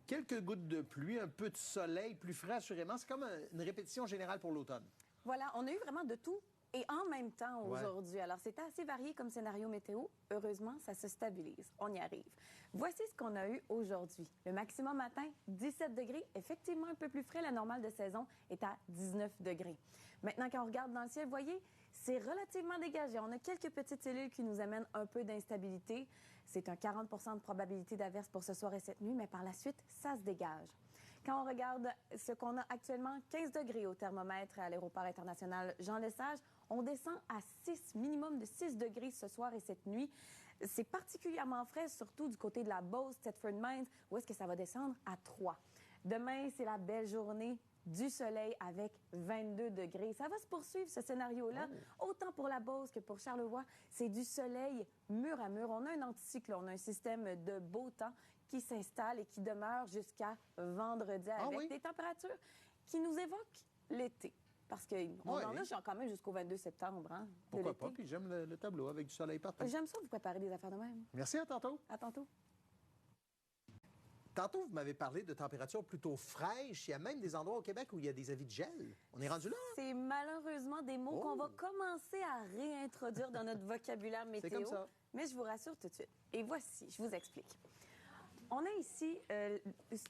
Quelques gouttes de pluie, un peu de soleil, plus frais assurément. C'est comme une répétition générale pour l'automne. Voilà, on a eu vraiment de tout et en même temps Ouais. aujourd'hui. Alors, c'était assez varié comme scénario météo. Heureusement, ça se stabilise. On y arrive. Voici ce qu'on a eu aujourd'hui. Le maximum matin, 17 degrés. Effectivement, un peu plus frais. La normale de saison est à 19 degrés. Maintenant, quand on regarde dans le ciel, vous voyez, c'est relativement dégagé. On a quelques petites cellules qui nous amènent un peu d'instabilité. C'est un 40 de probabilité d'averse pour ce soir et cette nuit, mais par la suite, ça se dégage. Quand on regarde ce qu'on a actuellement, 15 degrés au thermomètre à l'aéroport international Jean-Lesage, on descend à 6, minimum de 6 degrés ce soir et cette nuit. C'est particulièrement frais, surtout du côté de la Beauce, Thetford Mines, où est-ce que ça va descendre à 3. Demain, c'est la belle journée. Du soleil avec 22 degrés. Ça va se poursuivre, ce scénario-là. Autant pour la Beauce que pour Charlevoix, c'est du soleil mur à mur. On a un anticyclone, on a un système de beau temps qui s'installe et qui demeure jusqu'à vendredi avec des températures qui nous évoquent l'été. Parce qu'on en a quand même jusqu'au 22 septembre. Hein, Pourquoi pas? Puis j'aime le tableau avec du soleil partout. J'aime ça vous préparer des affaires de même. Merci, à tantôt. À tantôt. Tantôt, vous m'avez parlé de températures plutôt fraîches. Il y a même des endroits au Québec où il y a des avis de gel. On est rendu là? C'est malheureusement des mots qu'on va commencer à réintroduire dans notre vocabulaire météo. C'est comme ça. Mais je vous rassure tout de suite. Et voici, je vous explique. On a ici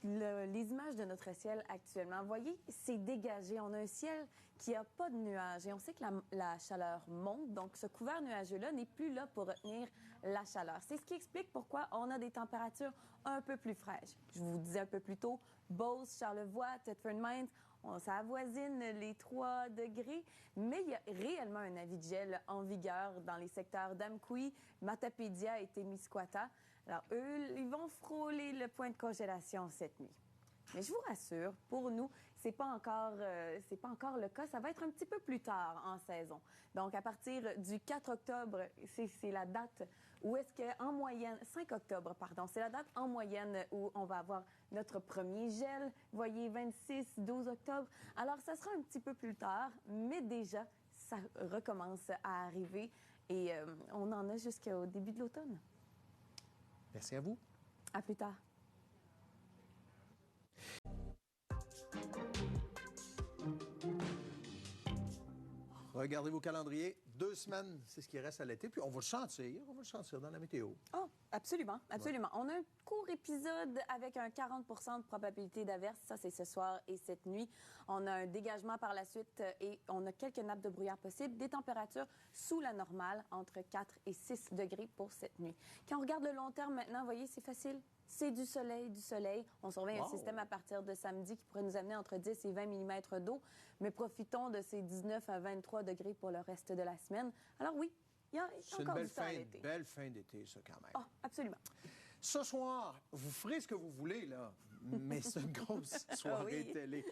les images de notre ciel actuellement. Vous voyez, c'est dégagé. On a un ciel qui n'a pas de nuages. Et on sait que la chaleur monte. Donc, ce couvert nuageux-là n'est plus là pour retenir la chaleur. C'est ce qui explique pourquoi on a des températures un peu plus fraîches. Je vous disais un peu plus tôt, Beauce, Charlevoix, Thetford Mines, ça avoisine les 3 degrés, mais il y a réellement un avis de gel en vigueur dans les secteurs d'Amqui, Matapédia et Témiscouata. Alors, eux, ils vont frôler le point de congélation cette nuit. Mais je vous rassure, pour nous, c'est pas encore le cas. Ça va être un petit peu plus tard en saison. Donc, à partir du 4 octobre, c'est la date où est-ce qu'en moyenne, 5 octobre, pardon, c'est la date en moyenne où on va avoir notre premier gel. Vous voyez, 26, 12 octobre. Alors, ça sera un petit peu plus tard, mais déjà, ça recommence à arriver et on en a jusqu'au début de l'automne. Merci à vous. À plus tard. Regardez vos calendriers. 2 semaines, c'est ce qui reste à l'été. Puis on va le sentir dans la météo. Oh, absolument, absolument. Ouais. On a un court épisode avec un 40 de probabilité d'averse. Ça, c'est ce soir et cette nuit. On a un dégagement par la suite et on a quelques nappes de brouillard possibles. Des températures sous la normale, entre 4 et 6 degrés pour cette nuit. Quand on regarde le long terme maintenant, vous voyez, c'est facile. C'est du soleil, du soleil. On surveille un système à partir de samedi qui pourrait nous amener entre 10 et 20 mm d'eau. Mais profitons de ces 19 à 23 degrés pour le reste de la semaine. Alors oui, il y a encore du temps à l'été. C'est une belle fin d'été, ça, quand même. Oh, absolument. Ce soir, vous ferez ce que vous voulez, là. Mais c'est une grosse soirée télé.